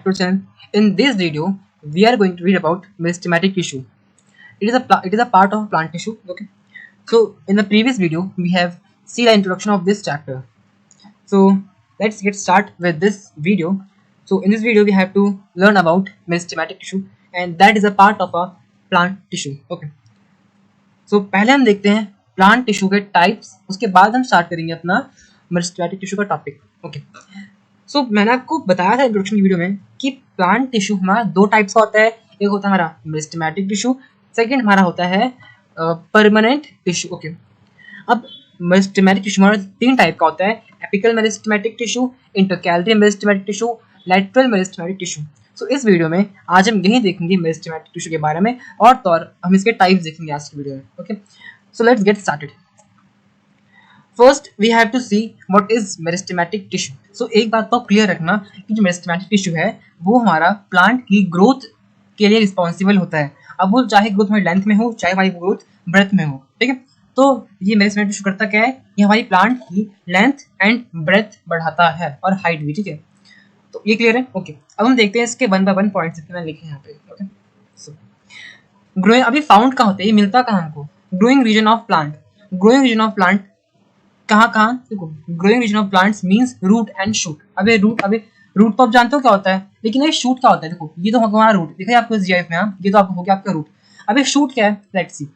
back to our channel. In this video, we are going to read about meristematic tissue. It is a part of plant tissue. Okay. So in the previous video, we have seen the introduction of this chapter. So let's get start with this video. So in this video, we have to learn about meristematic tissue, and that is a part of a plant tissue. Okay. So पहले हम देखते हैं plant tissue के types, उसके बाद हम start करेंगे अपना मेरिस्टेमेटिक टिश्यू का टॉपिक. ओके. सो मैंने आपको बताया था इंट्रोडक्शन की वीडियो में कि प्लांट टिश्यू हमारा दो टाइप्स का होता है. एक होता है हमारा मेरिस्टेमेटिक टिश्यू, सेकंड हमारा होता है परमानेंट टिश्यू. ओके. अब मेरिस्टेमेटिक टिश्यू हमारा तीन टाइप का होता है: apical meristematic tissue, intercalary meristematic tissue, lateral meristematic tissue. So इस वीडियो में आज हम यही देखेंगे मेरिस्टेमेटिक टिश्यू के बारे में, और तो और हम इसके टाइप्स देखेंगे आज की वीडियो में. Okay. So let's get started. First we have to see what is meristematic tissue. So एक बात तो क्लियर रखना कि जो मेरिस्टेमेटिक टिश्यू है वो हमारा प्लांट की ग्रोथ के लिए रिस्पॉन्सिबल होता है. अब वो चाहे ग्रोथ हमारी लेंथ में हो, चाहे हमारी ग्रोथ ब्रेथ में हो. ठीक है. तो ये मेरिस्टेमेटिक टिश्यू करता क्या है, ये हमारी प्लांट की लेंथ एंड ब्रेथ बढ़ाता है और हाइट भी. ठीक है. तो ये क्लियर है. ओके. अब हम देखते हैं इसके वन बाय वन पॉइंट्स मैंने लिखे यहाँ पे. ओके. सो ग्रोइंग अभी फाउंड कहाँ होते हैं, ये मिलता कहाँ हमको, growing region of plant. Growing region of plant कहाँ देखो, growing region of plants means root and shoot. अबे रूट तो आप जानते हो क्या होता है, लेकिन ये शूट क्या होता है. देखो ये तो हमारा रूट दिखा है आपको इस जीआईएफ में. हाँ, ये तो आपको हो गया आपका रूट. अबे शूट क्या है, लेट्स सी.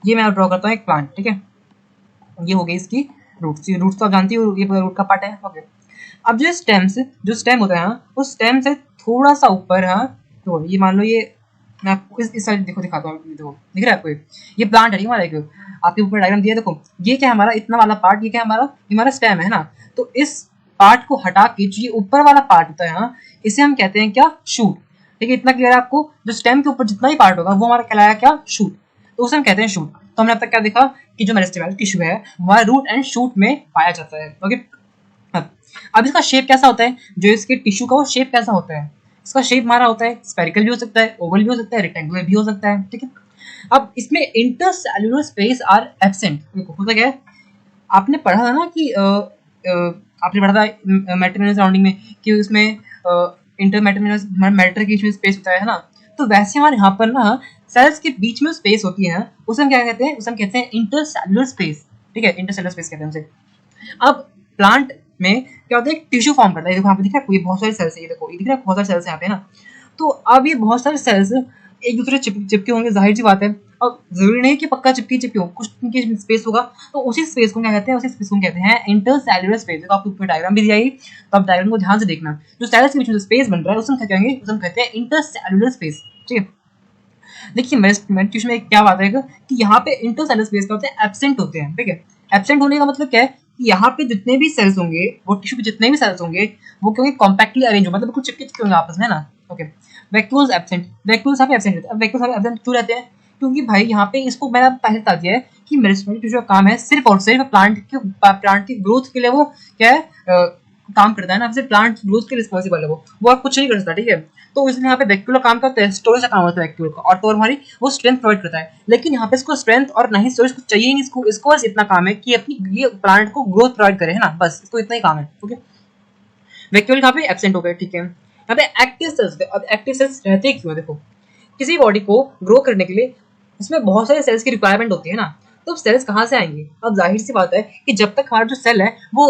ये मैं ड्रॉ करता हूँ एक प्लांट. ठीक है. ये हो गई इसकी रूट्स. रूट्स तो आप जानती हो, ये रूट का पार्ट है. ओके. अब जो स्टेम होता है, उस स्टेम से थोड़ा सा ऊपर, हाँ, तो ये मान लो, ये मैं आपको इस साइड देखो दिखाता हूँ. देखो दिख रहा है आपको, ये प्लांट है हमारा. एक आपके ऊपर डायग्राम दिया है. देखो ये क्या है हमारा, इतना वाला पार्ट, ये क्या है हमारा स्टेम है ना. तो इस पार्ट को हटा के जो ये ऊपर वाला पार्ट होता है, हाँ, इसे हम कहते हैं क्या, शूट. ठीक है. इतना क्लियर है आपको. जो स्टेम के ऊपर जितना ही पार्ट होगा वो हमारा कहलाया क्या, शूट. तो उसे हम कहते हैं शूट. तो हमने अब तक क्या देखा कि जो मेरिस्टेमेटिक टिश्यू है वह रूट एंड शूट में पाया जाता है. ओके. अब इसका शेप कैसा होता है, जो इसके टिश्यू का वो शेप कैसा होता है, इसका शेप हमारा होता है स्फेरिकल भी हो सकता है, ओवल भी हो सकता है, रेक्टेंगुलर भी हो सकता है. ठीक है. अब इसमें इंटरसेल्युलर स्पेस आर एब्सेंट. होता क्या है, आपने पढ़ा था ना कि आपने पढ़ा था मैटर सराउंडिंग में कि उसमें इंटरमेटरमिनस मैटर के बीच में स्पेस होता है ना. तो वैसे हमारे यहाँ पर ना सेल्स के बीच में स्पेस होती है, उसे हम क्या कहते हैं, उसे हम कहते हैं इंटरसेल्युलर स्पेस. ठीक है. इंटरसेल्युलर स्पेस कहते हैं उसे. अब प्लांट में क्या होता है, एक टिश्यू फॉर्म करता है. देखो यहाँ पे दिख रहा है, बहुत सारे सेल्स है. ये देखो, ये दिख रहा है, बहुत सारे सेल्स यहाँ पे ना. तो अब ये बहुत सारे सेल्स एक दूसरे चिपके होंगे, जाहिर सी बात है. अब जरूरी नहीं कि पक्का चिपके हो, कुछ इनके स्पेस होगा, तो उसी स्पेस को क्या कहते हैं, उसी स्पेस को कहते हैं इंटरसेल्युलर स्पेस. तो आपको ऊपर डायग्राम भी दी जाएगी, तो आप डायग्राम को ध्यान से देखना. जो सेल्स के बीच में स्पेस बन रहा है उसे हम क्या कहेंगे, उसे हम कहते हैं इंटरसेल्युलर स्पेस. ठीक है. देखिए मेरिस्टेमेटिक टिश्यू में क्या बात है कि यहाँ पे इंटरसेल्युलर स्पेस क्या होते हैं, एब्सेंट होते हैं. ठीक है. एब्सेंट होने का मतलब क्या है कि यहाँ पे जितने भी सेल्स होंगे, वो टिश्यू के जितने भी सेल्स होंगे, वो क्योंकि कॉम्पैक्टली अरेंज होंगे, मतलब बिल्कुल चिपके होंगे आपस में ना. ओके. Vacuoles absent. वैक्यूल्स यहाँ पे एब्सेंट रहते हैं. अब वैक्यूल्स यहाँ पे एब्सेंट क्यों रहते हैं, क्योंकि भाई यहाँ पे इसको मैंने पहले बता दिया है कि मेरिस्टेमेटिक टिश्यू का काम है सिर्फ और सिर्फ प्लांट की ग्रोथ के लिए. वो क्या है, काम करता है ना, सिर्फ प्लांट ग्रोथ के रिस्पॉन्सिबल है वो आप कुछ नहीं कर सकता. ठीक है. तो इसलिए यहाँ पे वैक्यूल काम करता है, स्टोरेज का काम होता है वैक्यूल का, और तो और हमारी वो स्ट्रेंथ प्रोवाइड करता है. लेकिन यहाँ पे इसको स्ट्रेंथ और नहीं स्टोरेज कुछ चाहिए नहीं. इसको बस इतना काम है कि अपनी ये प्लांट को ग्रोथ प्रोवाइड करे, है ना, बस इसको इतना ही काम है. ओके. वैक्यूल यहाँ पे एब्सेंट हो गए. ठीक है. यहाँ पे एक्टिव सेल्स. अब एक्टिव सेल्स रहते क्यों, देखो किसी बॉडी को ग्रो करने के लिए उसमें बहुत सारे सेल्स की रिक्वायरमेंट होती है ना. तो सेल्स कहाँ से आएंगे. अब जाहिर सी बात है कि जब तक हमारा जो सेल है वो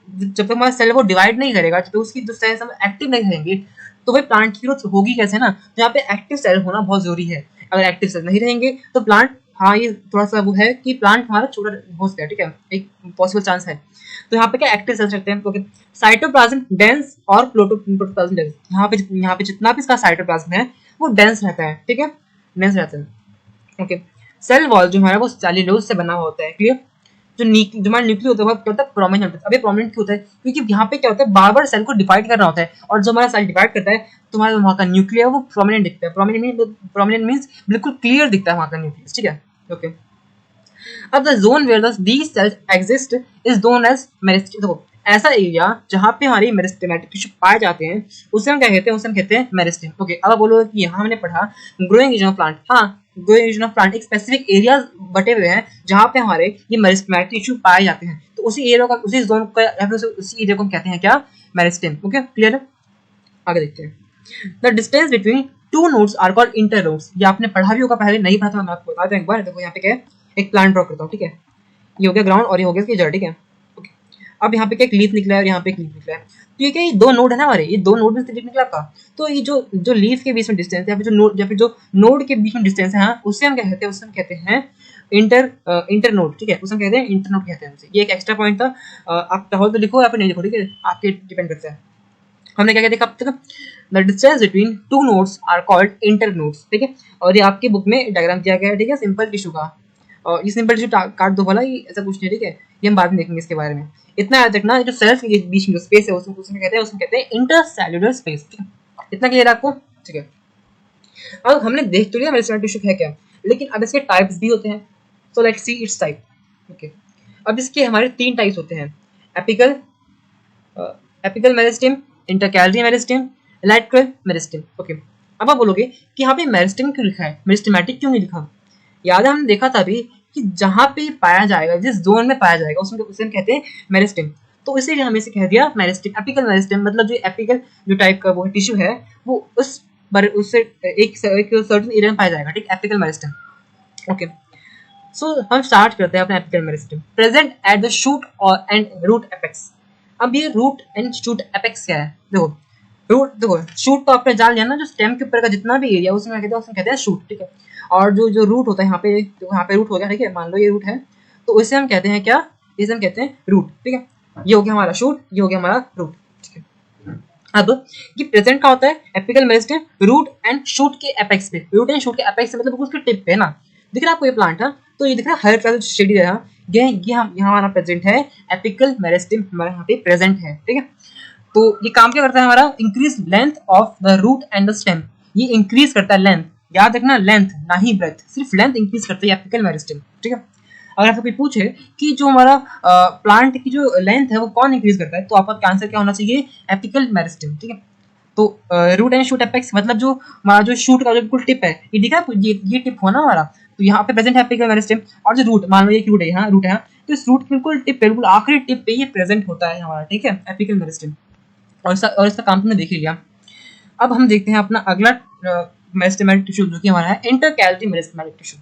जब तक हमारा सेल वो डिवाइड नहीं करेगा, जब तक उसकी जो सेल्स हम एक्टिव नहीं रहेंगे, तो भाई प्लांट की ग्रोथ होगी कैसे ना. तो यहाँ पे एक्टिव सेल होना बहुत जरूरी है. अगर एक्टिव सेल नहीं रहेंगे तो प्लांट, हाँ, ये थोड़ा सा वो है कि प्लांट हमारा छोटा हो सकता है. ठीक है. एक पॉसिबल चांस है. तो यहाँ पे क्या एक्टिव सेल्स रखते हैं. ओके. साइटोप्लाज्म डेंस और प्रोटोप्लाज्म डेंस. यहाँ पे जितना भी इसका साइटोप्लाज्म है वो डेंस रहता है. ठीक है. डेंस रहता है. ओके. सेल वॉल जो हमारा वो सेल्यूलोज से बना हुआ होता है. क्लियर. जो हमारा न्यूक्लियस होता है वो क्या होता है, प्रोमिनेंट होता है. अभी प्रोमिनेंट क्यों होता है, क्योंकि यहाँ पे क्या होता है, बार बार सेल को डिवाइड करना होता है, और जो हमारा सेल डिवाइड करता है तो हमारा वहाँ का न्यूक्लियर वो प्रोमिनेंट दिखता है. प्रोमिनेंट मींस बिल्कुल क्लियर दिखता है वहाँ का न्यूक्लियस. ठीक है. ओके. अब the zone where these cells exist is known as meristem. देखो ऐसा एरिया जहाँ पे हमारी मेरिस्टेमेटिक टिश्यू पाए जाते हैं उसे हम क्या कहते हैं, उसे हम कहते हैं मेरिस्टेम. ओके. अब आप बोलोगे कि यहाँ हमने पढ़ा ग्रोइंग रीजन ऑफ प्लांट. हाँ, ग्रोइंग रीजन ऑफ प्लांट एक स्पेसिफिक एरिया बटे हुए हैं जहाँ पे हमारे ये मेरिस्टेमेटिक टिश्यू पाए जाते हैं. तो उसी एरिया का, उसी जोन का, उसी एरिया को हम कहते हैं क्या, मेरिस्टेम. ओके. क्लियर है. आगे देखते हैं. The distance between two nodes are called internodes. ये आपने पढ़ा भी होगा, पहले नहीं पढ़ा था मैं आपको बता दूं एक बार। देखो यहाँ पे क्या है, एक प्लांट ड्रॉ करता हूँ, ठीक है, ये हो गया ग्राउंड और ये हो गया इसकी जड़, ठीक है। ओके, अब यहाँ पे क्या एक लीफ निकला है और यहाँ पे एक लीफ निकला है, तो ये क्या, ये दो नोड है ना हमारे, ये दो नोड में से लीफ निकला का, तो ये जो जो लीफ के बीच में डिस्टेंस है या फिर जो नोड या फिर जो नोड के बीच में डिस्टेंस है, हाँ, उससे हम क्या कहते हैं, उससे हम कहते हैं इंटर नोड, ठीक है, उसे हम कहते हैं इंटर नोड कहते हैं उसे। ये एक एक्स्ट्रा पॉइंट था, आप चाहो तो लिखो या फिर नहीं लिखो, ठीक है, आपके डिपेंड करता है। हमने क्या क्या देखा अब तक, the distance between two nodes are called internodes, ठीक है। और ये आपकी बुक में डायग्राम दिया गया है, ठीक है, सिंपल टिश्यू का। और ये सिंपल टिश्यू काट दो भला, ये ऐसा कुछ नहीं, ठीक है, ये हम बाद में देखेंगे इसके बारे में। इतना याद रखना, जो सेल्स के बीच में जो स्पेस है उसमें कहते हैं इंटरसेल्युलर स्पेस, ठीक है, इतना क्लियर आपको, ठीक है। अब हमने देख तो लिया मेरिस्टेमेटिक टिश्यू है क्या, लेकिन अब इसके टाइप्स भी होते हैं, so let's see it's type. Okay, अब इसके हमारे तीन टाइप्स होते हैं, apical meristem, intercalary meristem, lateral meristem. Okay, अब आप बोलोगे कि यहाँ पे मेरिस्टेम क्यों लिखा है, मेरिस्टेमेटिक क्यों नहीं लिखा। याद है हमने देखा था अभी कि जहाँ पे पाया जाएगा, जिस जोन में पाया जाएगा उसमें उसे हम कहते हैं मेरिस्टेम, तो इसीलिए हमें इसे कह दिया मेरिस्टेम। एपिकल मेरिस्टेम मतलब जो एपिकल जो टाइप का वो टिश्यू है वो उससे एक सर्टेन एरिया में पाया जाएगा, ठीक, एपिकल मेरिस्टेम। ओके, सो हम स्टार्ट करते हैं अपने apical meristem. Present at the shoot और एंड रूट एपेक्स। अब ये रूट एंड शूट एपेक्स क्या है, देखो रूट, देखो शूट तो आपने जान लिया ना, जो स्टेम के ऊपर का जितना भी एरिया उसमें कहते हैं शूट, ठीक है। और जो रूट होता है यहाँ पे, तो यहाँ पे रूट हो गया, ठीक है, मान लो ये रूट है, तो इसे हम कहते हैं क्या, इसे हम कहते हैं रूट, ठीक है। ये हो गया हमारा शूट, ये हो गया हमारा रूट, ठीक है। अब ये प्रेजेंट का होता है apical meristem root and shoot के एपेक्स पे। रूट एंड शूट के एपेक्स से मतलब उसके टिप पे है ना, दिख रहा है आपको ये प्लांट है, तो ये दिख रहा है हर कलर शेडी है, ये यहाँ हमारा प्रेजेंट है, एपिकल मेरिस्टेम हमारा यहाँ पे प्रेजेंट है, ठीक है। तो ये काम क्या करता है हमारा, increase length of the root and the stem. ये इंक्रीज करता है लेंथ, याद रखना लेंथ ना ही ब्रेथ, सिर्फ लेंथ इंक्रीज करता है एपिकल मेरिस्टेम, ठीक है। अगर आपसे कोई पूछे कि जो हमारा प्लांट की जो लेंथ है वो कौन इंक्रीज करता है, तो आपका आंसर क्या होना चाहिए, एपिकल मेरिस्टेम, ठीक है। तो रूट एंड शूट एपेक्स मतलब जो हमारा जो शूट का जो बिल्कुल टिप है, ये दिखा है, ये टिप हो ना हमारा, तो यहाँ पे प्रेजेंट है एपिकल मेरिस्टेम। और जो रूट, मान लो ये रूट है, यहाँ रूट है, तो इस रूट बिल्कुल टिप पे, बिल्कुल आखिरी टिप पे ये प्रेजेंट होता है हमारा, ठीक है, एपिकल मेरिस्टेम। और इसका काम तुमने देख ही लिया। अब हम देखते हैं अपना अगला मेरिस्टेमेटिक टिश्यू जो कि हमारा है इंटरकैलरी मेरिस्टेमेटिक टिश्यू।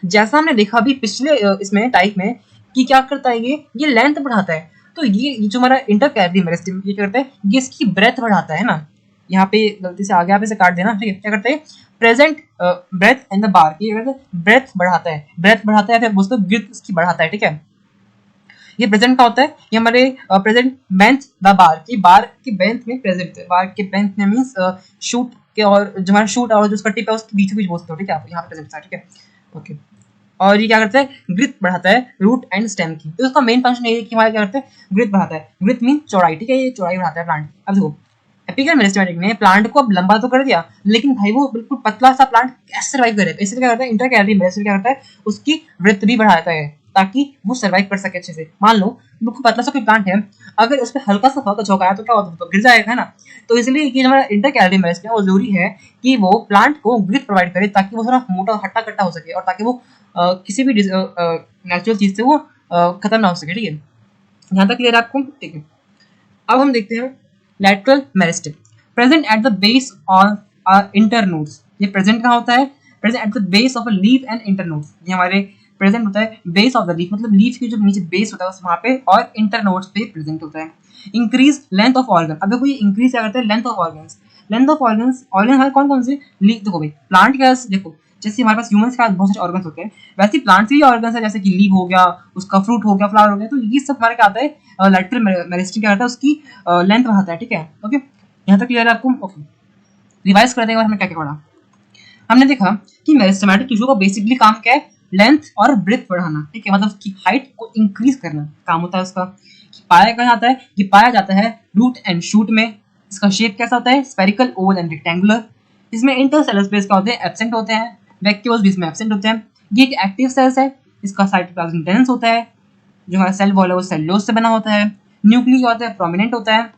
जैसा हमने देखा अभी पिछले इसमें टाइप में कि क्या करता है, ये लेंथ बढ़ाता है, तो ये जो हमारा इंटरकैलरी मेरिस्टेम ये क्या करता है, ये इसकी ब्रेथ बढ़ाता है ना। यहाँ पे गलती से आगे आप इसे काट देना, ठीक है। क्या करता है, present breath in the bar, ये करता है ब्रेथ बढ़ाता है, ब्रेथ बढ़ाता है, फिर उसको गिर्थ इसकी बढ़ाता है, ठीक है। ये प्रेजेंट का होता है, ये हमारे प्रेजेंट बेंथ द बार की बेंथ में प्रेजेंट है, बार के बेंथ में मींस शूट के, और जो हमारा शूट और जो उसका टिप है उसके बीच बीच बोलते हो, ठीक है, आप यहाँ प्रेजेंट है, ठीक है। ओके, और ये क्या करता है, ग्रिथ बढ़ाता है रूट एंड स्टेम की, तो उसका मेन फंक्शन ये है कि हमारा क्या करता है, ग्रिथ बढ़ाता है, ग्रिथ मीन चौड़ाई, ठीक है, ये चौड़ाई बढ़ाता है प्लांट। अब देखो एपिकल मेरिस्टेमेटिक ने प्लांट को अब लंबा तो कर दिया, लेकिन भाई वो बिल्कुल पतला सा प्लांट कैसे सर्वाइव करेगा, इसलिए क्या करता है इंटरकैलरी मेरिस्टेम क्या करता है, उसकी ब्रेथ भी बढ़ाता है ताकि वो सर्वाइव कर सके अच्छे से। मान लो बिल्कुल पतला सा कोई प्लांट है, अगर उस पर हल्का सा फर्क झोंका आया तो क्या होता है, तो गिर जाएगा, है ना। तो इसलिए कि हमारा इंटरकैलरी मेरिस्टेम है वो जरूरी है कि वो प्लांट को ग्रिथ प्रोवाइड करे ताकि वो थोड़ा मोटा हट्टा कट्टा हो सके, और ताकि वो किसी भी नेचुरल चीज से वो खत्म ना हो सके, ठीक है। यहाँ तक क्लियर आपको, ठीक है। अब हम देखते हैं lateral meristem, present at the base of internodes. ये प्रेजेंट कहाँ होता है, present at the base of a leaf and internodes. ये हमारे प्रेजेंट होता है बेस ऑफ द लीफ, मतलब लीफ की जो नीचे बेस होता है वहाँ पे, और इंटरनोड्स पे प्रेजेंट होता है। इंक्रीज लेंथ ऑफ ऑर्गन, अब देखो ये इंक्रीज क्या करता है, length of organs. Length of organs हमारे कौन कौन से, देखो भाई प्लांट का देखो, जैसे हमारे पास ह्यूमंस के पास बहुत सारे ऑर्गन्स होते हैं, वैसे ही प्लांट्स भी ऑर्गन्स है, जैसे कि लीफ हो गया, उसका फ्रूट हो गया, फ्लावर हो गया, तो ये सब हमारे क्या आता है, लैटरल मेरिस्टेम क्या आता है, उसकी लेंथ बढ़ाता है, ठीक है। ओके, यहाँ तक क्लियर है आपको। ओके, रिवाइज करते हैं हमने क्या क्या पढ़ा। हमने देखा कि मेरिस्टेमेटिक टिश्यू का बेसिकली काम क्या है, लेंथ और ब्रेथ बढ़ाना, ठीक है, मतलब उसकी हाइट को इंक्रीज करना काम होता है उसका। पाया कहाँ जाता है, ये पाया जाता है रूट एंड शूट में। इसका शेप कैसा होता है, स्फेरिकल, ओवल एंड रेक्टेंगुलर। इसमें इंटरसेलुलर स्पेस क्या होते हैं, एब्सेंट होते हैं, वैक्यूल्स भी इसमें एब्सेंट होते हैं। ये एक एक्टिव सेल्स है, इसका साइटोप्लाज्म डेंस होता है, जो हमारा सेल वॉल है वो सेलुलोज से बना होता है। न्यूक्लियस होता है, प्रोमिनेंट होता है,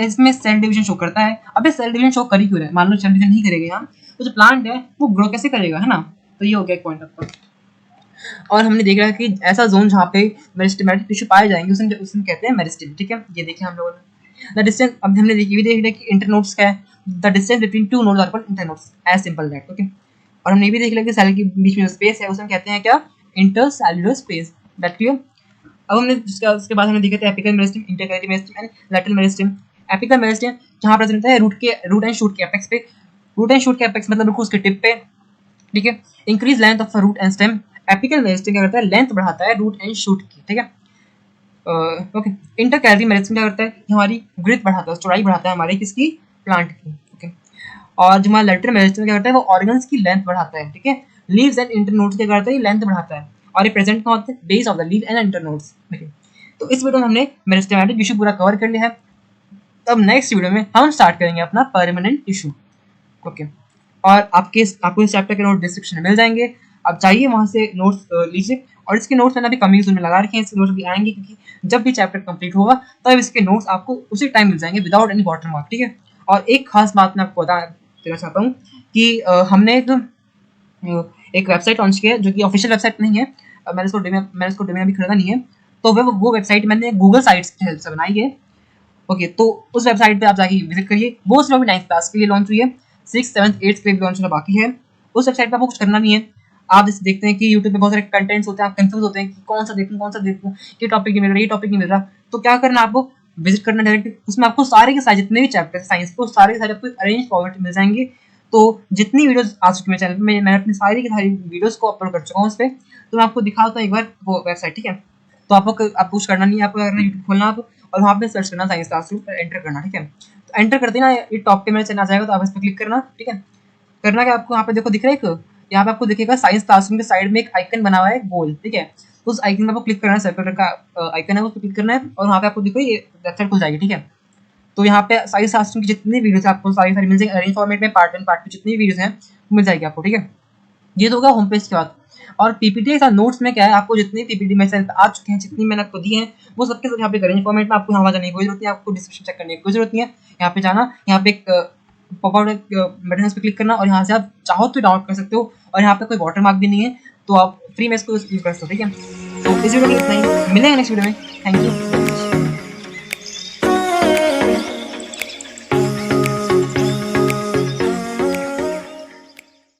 इसमें सेल डिवीजन शो करता है। अब ये सेल डिवीजन शो कर ही क्यों रहा है, मान लो सेल डिवीजन नहीं करेगा यहाँ, तो जो प्लांट है वो ग्रो कैसे करेगा, है ना। तो ये हो गया एक पॉइंट आपका। और हमने देखा कि ऐसा जोन जहाँ पे मेरिस्टेमेटिक टिश्यू पाए जाएंगे उसे कहते हैं मेरिस्टेम, ठीक है। ये देखिए हम लोगों ने द डिस्टेंस, अब हमने देख लिया कि इंटरनोड्स क्या है, the distance between two nodes are called internodes, as simple that. Okay, और हमने ये भी देख लिया कि सेल के बीच में जो स्पेस है उसे हम कहते हैं क्या, इंटरसेल्युलर स्पेस। That clear. अब हमने उसके बाद हमने देखा था apical meristem, intercalary meristem and lateral meristem. Apical meristem जहां प्रेजेंट होता है रूट एंड शूट के एपेक्स पे। रूट एंड शूट के एपेक्स मतलब बिल्कुल उसके टिप पे, ठीक है। Increase length of root and stem. Apical meristem क्या करता है, लेंथ बढ़ाता है रूट एंड शूट की, ठीक है। ओके, इंटरकैलरी मेरिस्टेम क्या करता है, हमारी ग्रोथ बढ़ाता है, चौड़ाई बढ़ाता है हमारी किसकी, प्लांट की। ओके, और जो हमारा लैटरल मेरिस्टेम क्या करता है, वो ऑर्गन्स की लेंथ बढ़ाता है, ठीक है। लीव्स एंड इंटरनोड्स क्या करता है, ये लेंथ बढ़ाता है, और ये प्रेजेंट कहाँ होते हैं, base of the leave and internodes. ठीक है, तो इस वीडियो में हमने मेरिस्टेमेटिक टिश्यू पूरा कवर कर लिया है। अब नेक्स्ट वीडियो में हम स्टार्ट करेंगे अपना परमानेंट टिश्यू। ओके, और आपको इस चैप्टर के नोट डिस्क्रिप्शन में मिल जाएंगे, आप चाहिए वहाँ से नोट्स लीजिए। और इसके नोट्स मैंने अभी कमिंग सून में लगा रखे हैं, इसके नोट्स भी आएंगे, क्योंकि जब भी चैप्टर कंप्लीट होगा तब इसके नोट्स आपको उसी टाइम मिल जाएंगे विदाउट एनी वाटर मार्क, ठीक है। और एक खास बात मैं आपको बता देना चाहता हूँ कि हमने एक वेबसाइट लॉन्च किया है जो कि ऑफिशियल वेबसाइट नहीं है, मैंने इसको डोमेन अभी खरीदा नहीं है, तो वो वेबसाइट मैंने गूगल साइट्स की हेल्प से बनाई है। ओके, तो उस वेबसाइट पे आप जाके विजिट करिए। वो सिर्फ अभी 9th क्लास के लिए लॉन्च हुई है, 6th 7th 8th के लिए लॉन्च होना बाकी है। उस वेबसाइट पे आपको कुछ करना नहीं है। आप जैसे देखते हैं कि यूट्यूब पे बहुत सारे कंटेंट्स होते हैं, आप कंफ्यूज होते हैं कि कौन सा देखूं, ये टॉपिक नहीं मिल रहा, ये टॉपिक नहीं मिल रहा, तो क्या करना है, आपको विजिट करना डायरेक्ट। उसमें आपको सारे के सारे जितने भी चैप्टर है साइंस को, सारे के सारे आपको अरेंज फॉर्मेट मिल जाएंगे। तो जितनी वीडियोस आ चुकी है चैनल पे, मैं अपनी सारी की सारी वीडियोस को अपलोड कर चुका हूँ उस पर, तो मैं आपको दिखाता हूँ एक बार वो वेबसाइट, ठीक है। तो आपको कुछ करना नहीं है, आपको करना यूट्यूब खोलना आप, और वहाँ पे सर्च करना साइंस क्लासरूम, एंटर करना, ठीक है। तो एंटर करते ना ये टॉप पे मेरे चैनल आ जाएगा, तो आप इस पर क्लिक करना, ठीक है। करना क्या, आपको यहाँ पे देखो दिख रहा है एक, यहाँ पे आपको दिखेगा साइंस क्लासरूम के साइड में एक आइकन बना हुआ है गोल, ठीक है। तो उस आइकन पे आपको क्लिक करना है, सर्कल का आइकन है, उस पर क्लिक करना है, और वहाँ पे आपको देखो ये वेबसाइट खुल जाएगी, ठीक है। तो यहाँ पे साइंस क्लासरूम की जितनी वीडियोस है आपको सारी सारी मिल जाएगी अरेंज फॉर्मेट में, पार्ट 1 पार्ट 2 जितनी वीडियोस हैं मिल जाएगी आपको, ठीक है। ये तो होगा होम पेज की बात। और पीपीटी के साथ नोट्स में क्या है, आपको जितनी पीपीटी में आ चुके हैं, जितनी मैंने आपको दी है, वो सबके सब यहाँ पे अरेंज फॉर्मेट में, आपको यहाँ जाने की कोई जरूरत नहीं है, आपको डिस्क्रिप्शन चेक करने की कोई जरूरत नहीं है। यहाँ पे जाना, यहाँ पे एक पॉप आउट बटन पे क्लिक करना, और यहाँ से आप चाहो तो डाउनलोड कर सकते हो, और यहाँ पे कोई वाटर मार्क भी नहीं है, तो आप फ्री में इसको यूज कर सकते हो, ठीक है। तो इस वीडियो में इतना ही, मिलेंगे नेक्स्ट वीडियो में। Thank you.